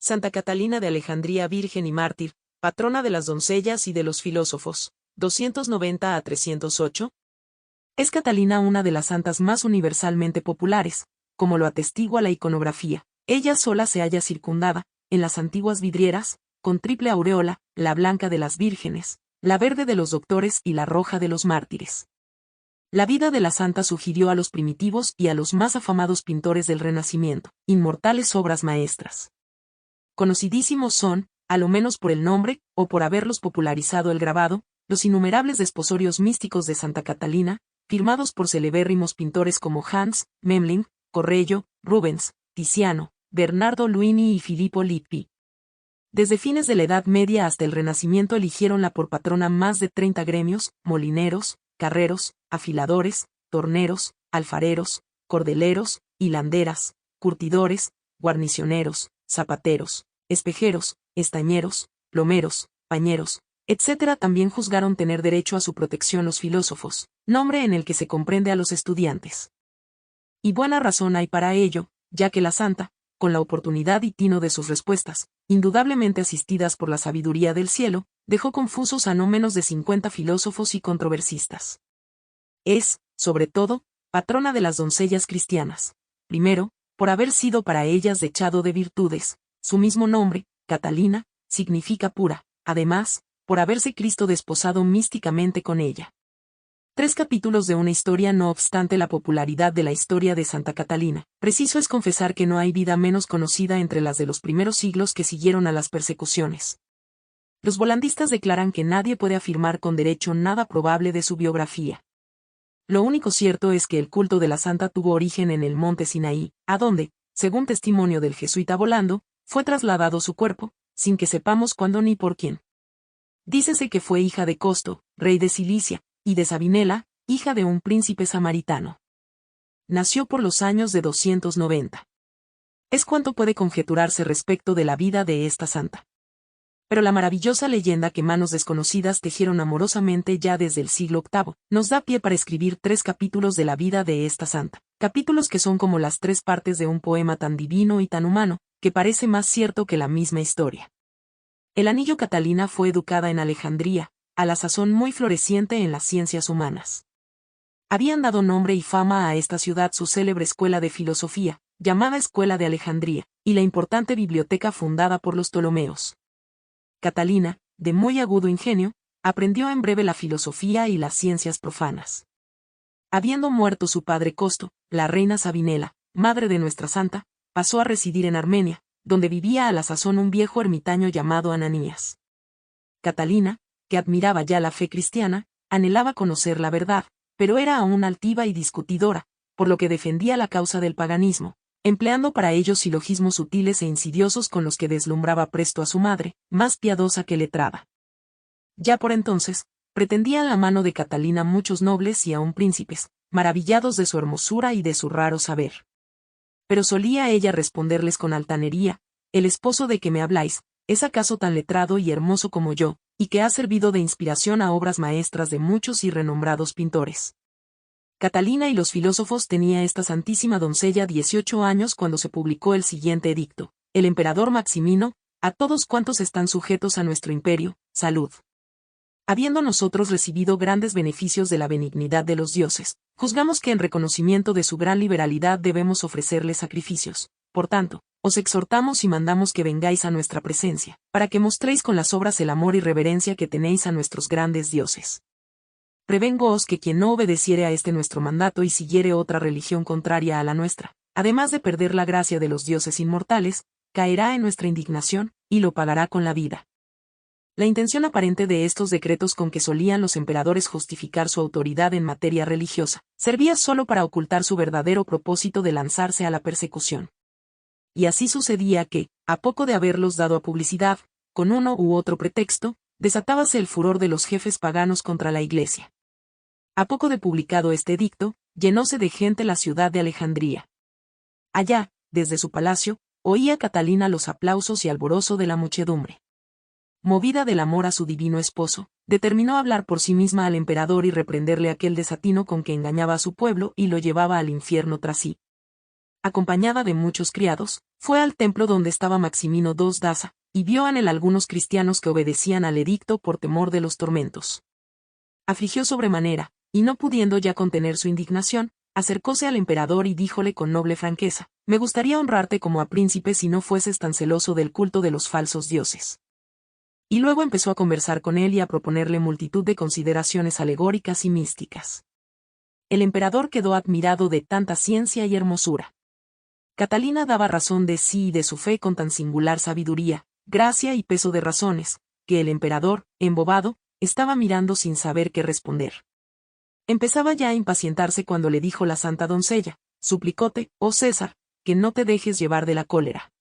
Santa Catalina de Alejandría, virgen y mártir, patrona de las doncellas y de los filósofos, 290 a 308. Es Catalina una de las santas más universalmente populares, como lo atestigua la iconografía. Ella sola se halla circundada, en las antiguas vidrieras, con triple aureola, la blanca de las vírgenes, la verde de los doctores y la roja de los mártires. La vida de la santa sugirió a los primitivos y a los más afamados pintores del Renacimiento, inmortales obras maestras. Conocidísimos son, a lo menos por el nombre, o por haberlos popularizado el grabado, los innumerables desposorios místicos de Santa Catalina, firmados por celebérrimos pintores como Hans, Memling, Correggio, Rubens, Tiziano, Bernardo Luini y Filippo Lippi. Desde fines de la Edad Media hasta el Renacimiento eligiéronla por patrona más de 30 gremios, molineros, carreros, afiladores, torneros, alfareros, cordeleros, hilanderas, curtidores, guarnicioneros, zapateros, espejeros, estañeros, plomeros, pañeros, etc. También juzgaron tener derecho a su protección los filósofos, nombre en el que se comprende a los estudiantes. Y buena razón hay para ello, ya que la santa, con la oportunidad y tino de sus respuestas, indudablemente asistidas por la sabiduría del cielo, dejó confusos a no menos de 50 filósofos y controversistas. Es, sobre todo, patrona de las doncellas cristianas. Primero, por haber sido para ellas dechado de virtudes, su mismo nombre, Catalina, significa pura, además, por haberse Cristo desposado místicamente con ella. 3 capítulos de una historia. No obstante la popularidad de la historia de Santa Catalina, preciso es confesar que no hay vida menos conocida entre las de los primeros siglos que siguieron a las persecuciones. Los volandistas declaran que nadie puede afirmar con derecho nada probable de su biografía. Lo único cierto es que el culto de la santa tuvo origen en el monte Sinaí, a donde, según testimonio del jesuita Bolando, fue trasladado su cuerpo, sin que sepamos cuándo ni por quién. Dícese que fue hija de Costo, rey de Cilicia, y de Sabinela, hija de un príncipe samaritano. Nació por los años de 290. Es cuanto puede conjeturarse respecto de la vida de esta santa. Pero la maravillosa leyenda que manos desconocidas tejieron amorosamente ya desde el siglo VIII, nos da pie para escribir 3 capítulos de la vida de esta santa, capítulos que son como las 3 partes de un poema tan divino y tan humano, que parece más cierto que la misma historia. El anillo Catalina fue educada en Alejandría, a la sazón muy floreciente en las ciencias humanas. Habían dado nombre y fama a esta ciudad su célebre escuela de filosofía, llamada Escuela de Alejandría, y la importante biblioteca fundada por los Ptolomeos. Catalina, de muy agudo ingenio, aprendió en breve la filosofía y las ciencias profanas. Habiendo muerto su padre Costo, la reina Sabinela, madre de nuestra santa, pasó a residir en Armenia, donde vivía a la sazón un viejo ermitaño llamado Ananías. Catalina, que admiraba ya la fe cristiana, anhelaba conocer la verdad, pero era aún altiva y discutidora, por lo que defendía la causa del paganismo, empleando para ello silogismos sutiles e insidiosos con los que deslumbraba presto a su madre, más piadosa que letrada. Ya por entonces, pretendían la mano de Catalina muchos nobles y aun príncipes, maravillados de su hermosura y de su raro saber. Pero solía ella responderles con altanería: el esposo de que me habláis, ¿es acaso tan letrado y hermoso como yo, y que ha servido de inspiración a obras maestras de muchos y renombrados pintores? Catalina y los filósofos. Tenía esta santísima doncella 18 años cuando se publicó el siguiente edicto: el emperador Maximino, a todos cuantos están sujetos a nuestro imperio, salud. Habiendo nosotros recibido grandes beneficios de la benignidad de los dioses, juzgamos que en reconocimiento de su gran liberalidad debemos ofrecerles sacrificios. Por tanto, os exhortamos y mandamos que vengáis a nuestra presencia, para que mostréis con las obras el amor y reverencia que tenéis a nuestros grandes dioses. Prevéngoos que quien no obedeciere a este nuestro mandato y siguiere otra religión contraria a la nuestra, además de perder la gracia de los dioses inmortales, caerá en nuestra indignación, y lo pagará con la vida. La intención aparente de estos decretos con que solían los emperadores justificar su autoridad en materia religiosa, servía solo para ocultar su verdadero propósito de lanzarse a la persecución. Y así sucedía que, a poco de haberlos dado a publicidad, con uno u otro pretexto, desatábase el furor de los jefes paganos contra la Iglesia. A poco de publicado este edicto, llenóse de gente la ciudad de Alejandría. Allá, desde su palacio, oía Catalina los aplausos y alborozo de la muchedumbre. Movida del amor a su divino esposo, determinó hablar por sí misma al emperador y reprenderle aquel desatino con que engañaba a su pueblo y lo llevaba al infierno tras sí. acompañada de muchos criados, fue al templo donde estaba Maximino II Daza, y vio en él algunos cristianos que obedecían al edicto por temor de los tormentos. Afligió sobremanera, y no pudiendo ya contener su indignación, acercóse al emperador y díjole con noble franqueza: me gustaría honrarte como a príncipe si no fueses tan celoso del culto de los falsos dioses. Y luego empezó a conversar con él y a proponerle multitud de consideraciones alegóricas y místicas. El emperador quedó admirado de tanta ciencia y hermosura. Catalina daba razón de sí y de su fe con tan singular sabiduría, gracia y peso de razones, que el emperador, embobado, estaba mirando sin saber qué responder. Empezaba ya a impacientarse cuando le dijo la santa doncella: suplicóte, oh César, que no te dejes llevar de la cólera.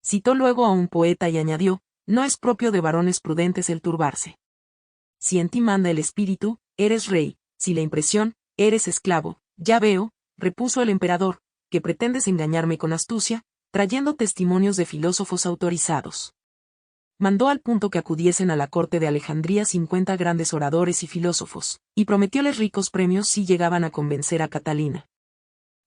Citó luego a un poeta y añadió: no es propio de varones prudentes el turbarse. Si en ti manda el espíritu, eres rey; si la impresión, eres esclavo. Ya veo, repuso el emperador, que pretendes engañarme con astucia, trayendo testimonios de filósofos autorizados. Mandó al punto que acudiesen a la corte de Alejandría 50 grandes oradores y filósofos, y prometióles ricos premios si llegaban a convencer a Catalina.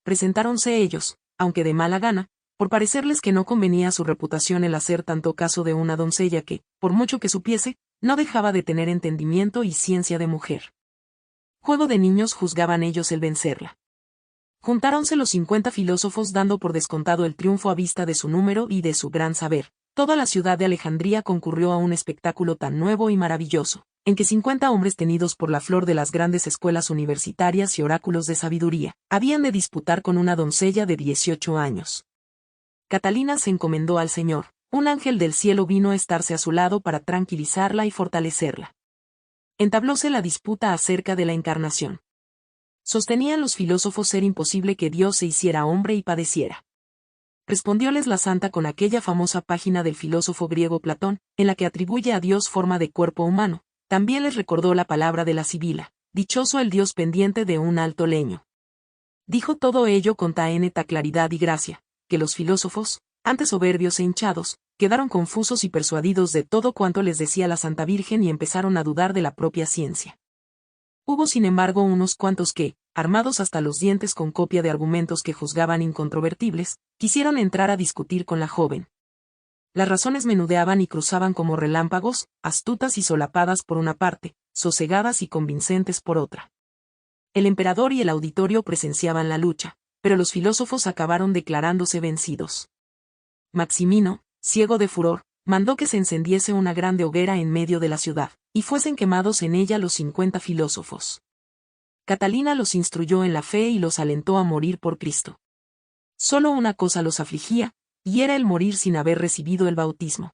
Presentáronse ellos, aunque de mala gana, por parecerles que no convenía a su reputación el hacer tanto caso de una doncella que, por mucho que supiese, no dejaba de tener entendimiento y ciencia de mujer. Juego de niños juzgaban ellos el vencerla. Juntáronse los 50 filósofos dando por descontado el triunfo a vista de su número y de su gran saber. Toda la ciudad de Alejandría concurrió a un espectáculo tan nuevo y maravilloso, en que 50 hombres tenidos por la flor de las grandes escuelas universitarias y oráculos de sabiduría, habían de disputar con una doncella de 18 años. Catalina se encomendó al Señor. Un ángel del cielo vino a estarse a su lado para tranquilizarla y fortalecerla. Entablóse la disputa acerca de la encarnación. Sostenían los filósofos ser imposible que Dios se hiciera hombre y padeciera. Respondióles la santa con aquella famosa página del filósofo griego Platón, en la que atribuye a Dios forma de cuerpo humano. También les recordó la palabra de la sibila: dichoso el Dios pendiente de un alto leño. Dijo todo ello con taeneta claridad y gracia, que los filósofos, antes soberbios e hinchados, quedaron confusos y persuadidos de todo cuanto les decía la Santa Virgen y empezaron a dudar de la propia ciencia. Hubo sin embargo unos cuantos que, armados hasta los dientes con copia de argumentos que juzgaban incontrovertibles, quisieron entrar a discutir con la joven. Las razones menudeaban y cruzaban como relámpagos, astutas y solapadas por una parte, sosegadas y convincentes por otra. El emperador y el auditorio presenciaban la lucha, pero los filósofos acabaron declarándose vencidos. Maximino, ciego de furor, mandó que se encendiese una grande hoguera en medio de la ciudad, y fuesen quemados en ella los 50 filósofos. Catalina los instruyó en la fe y los alentó a morir por Cristo. Solo una cosa los afligía, y era el morir sin haber recibido el bautismo.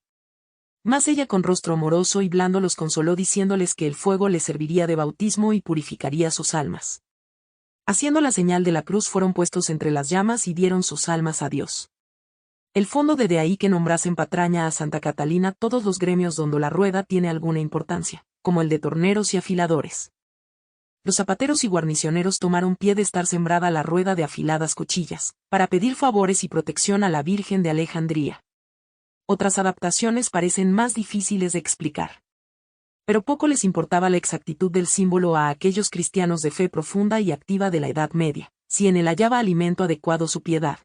Mas ella con rostro amoroso y blando los consoló diciéndoles que el fuego les serviría de bautismo y purificaría sus almas. Haciendo la señal de la cruz fueron puestos entre las llamas y dieron sus almas a Dios. El fondo de ahí que nombrasen patraña a Santa Catalina todos los gremios donde la rueda tiene alguna importancia, como el de torneros y afiladores. Los zapateros y guarnicioneros tomaron pie de estar sembrada la rueda de afiladas cuchillas, para pedir favores y protección a la Virgen de Alejandría. Otras adaptaciones parecen más difíciles de explicar. Pero poco les importaba la exactitud del símbolo a aquellos cristianos de fe profunda y activa de la Edad Media, si en él hallaba alimento adecuado su piedad.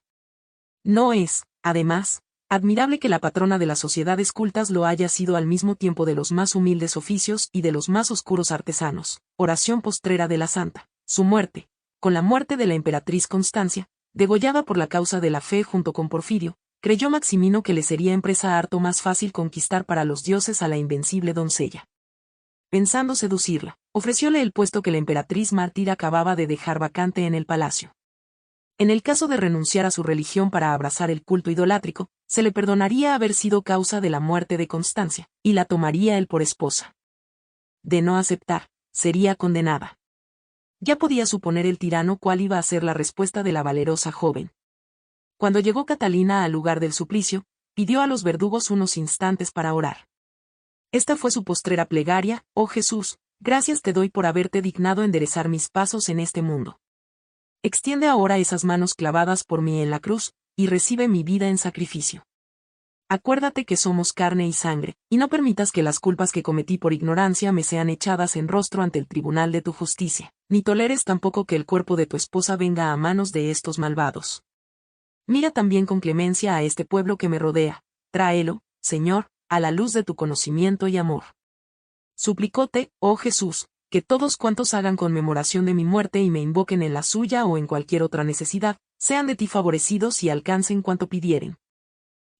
No es, además, admirable que la patrona de las sociedades cultas lo haya sido al mismo tiempo de los más humildes oficios y de los más oscuros artesanos. Oración postrera de la santa. Su muerte, con la muerte de la emperatriz Constancia, degollada por la causa de la fe junto con Porfirio, creyó Maximino que le sería empresa harto más fácil conquistar para los dioses a la invencible doncella. Pensando seducirla, ofrecióle el puesto que la emperatriz mártir acababa de dejar vacante en el palacio. En el caso de renunciar a su religión para abrazar el culto idolátrico, se le perdonaría haber sido causa de la muerte de Constancia, y la tomaría él por esposa. De no aceptar, sería condenada. Ya podía suponer el tirano cuál iba a ser la respuesta de la valerosa joven. Cuando llegó Catalina al lugar del suplicio, pidió a los verdugos unos instantes para orar. Esta fue su postrera plegaria: oh Jesús, gracias te doy por haberte dignado enderezar mis pasos en este mundo. Extiende ahora esas manos clavadas por mí en la cruz, y recibe mi vida en sacrificio. Acuérdate que somos carne y sangre, y no permitas que las culpas que cometí por ignorancia me sean echadas en rostro ante el tribunal de tu justicia, ni toleres tampoco que el cuerpo de tu esposa venga a manos de estos malvados. Mira también con clemencia a este pueblo que me rodea, tráelo, Señor, a la luz de tu conocimiento y amor. Suplicóte, oh Jesús, que todos cuantos hagan conmemoración de mi muerte y me invoquen en la suya o en cualquier otra necesidad, sean de ti favorecidos y alcancen cuanto pidieren.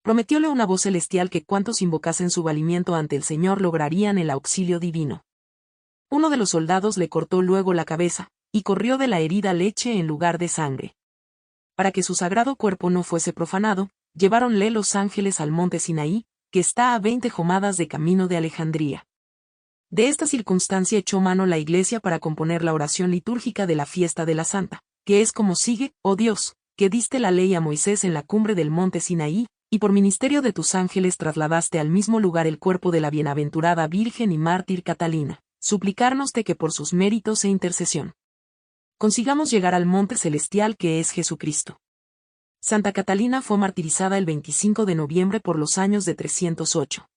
Prometióle una voz celestial que cuantos invocasen su valimiento ante el Señor lograrían el auxilio divino. Uno de los soldados le cortó luego la cabeza, y corrió de la herida leche en lugar de sangre. Para que su sagrado cuerpo no fuese profanado, lleváronle los ángeles al monte Sinaí, que está a 20 jomadas de camino de Alejandría. De esta circunstancia echó mano la Iglesia para componer la oración litúrgica de la fiesta de la Santa, que es como sigue: oh Dios, que diste la ley a Moisés en la cumbre del monte Sinaí, y por ministerio de tus ángeles trasladaste al mismo lugar el cuerpo de la bienaventurada Virgen y mártir Catalina, suplicarnoste que por sus méritos e intercesión consigamos llegar al monte celestial que es Jesucristo. Santa Catalina fue martirizada el 25 de noviembre por los años de 308.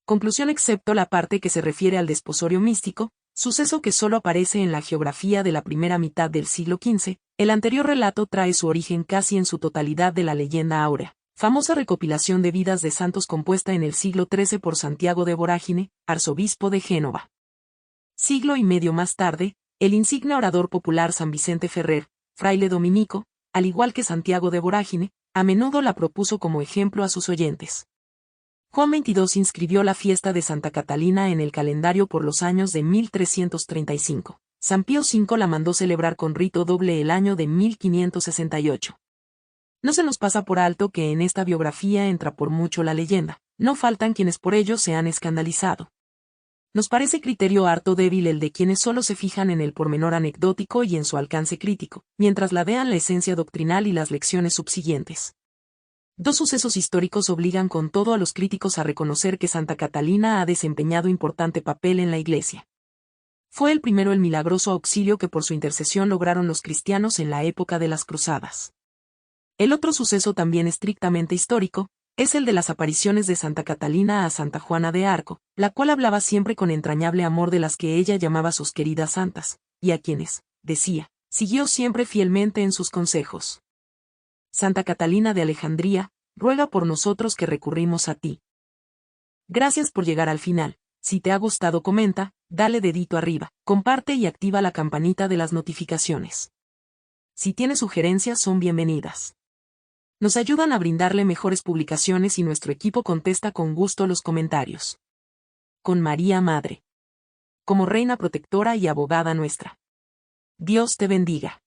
Conclusión: excepto la parte que se refiere al desposorio místico, suceso que solo aparece en la geografía de la primera mitad del siglo XV, el anterior relato trae su origen casi en su totalidad de la leyenda áurea, famosa recopilación de vidas de santos compuesta en el siglo XIII por Santiago de Vorágine, arzobispo de Génova. Siglo y medio más tarde, el insigne orador popular San Vicente Ferrer, fraile dominico, al igual que Santiago de Vorágine, a menudo la propuso como ejemplo a sus oyentes. Juan XXII inscribió la fiesta de Santa Catalina en el calendario por los años de 1335. San Pío V la mandó celebrar con rito doble el año de 1568. No se nos pasa por alto que en esta biografía entra por mucho la leyenda, no faltan quienes por ello se han escandalizado. Nos parece criterio harto débil el de quienes solo se fijan en el pormenor anecdótico y en su alcance crítico, mientras ladean la esencia doctrinal y las lecciones subsiguientes. Dos sucesos históricos obligan con todo a los críticos a reconocer que Santa Catalina ha desempeñado importante papel en la Iglesia. Fue el primero el milagroso auxilio que por su intercesión lograron los cristianos en la época de las Cruzadas. El otro suceso también estrictamente histórico, es el de las apariciones de Santa Catalina a Santa Juana de Arco, la cual hablaba siempre con entrañable amor de las que ella llamaba sus queridas santas, y a quienes, decía, siguió siempre fielmente en sus consejos. Santa Catalina de Alejandría, ruega por nosotros que recurrimos a ti. Gracias por llegar al final. Si te ha gustado, comenta, dale dedito arriba, comparte y activa la campanita de las notificaciones. Si tienes sugerencias, son bienvenidas. Nos ayudan a brindarle mejores publicaciones y nuestro equipo contesta con gusto los comentarios. Con María Madre, como Reina Protectora y Abogada nuestra. Dios te bendiga.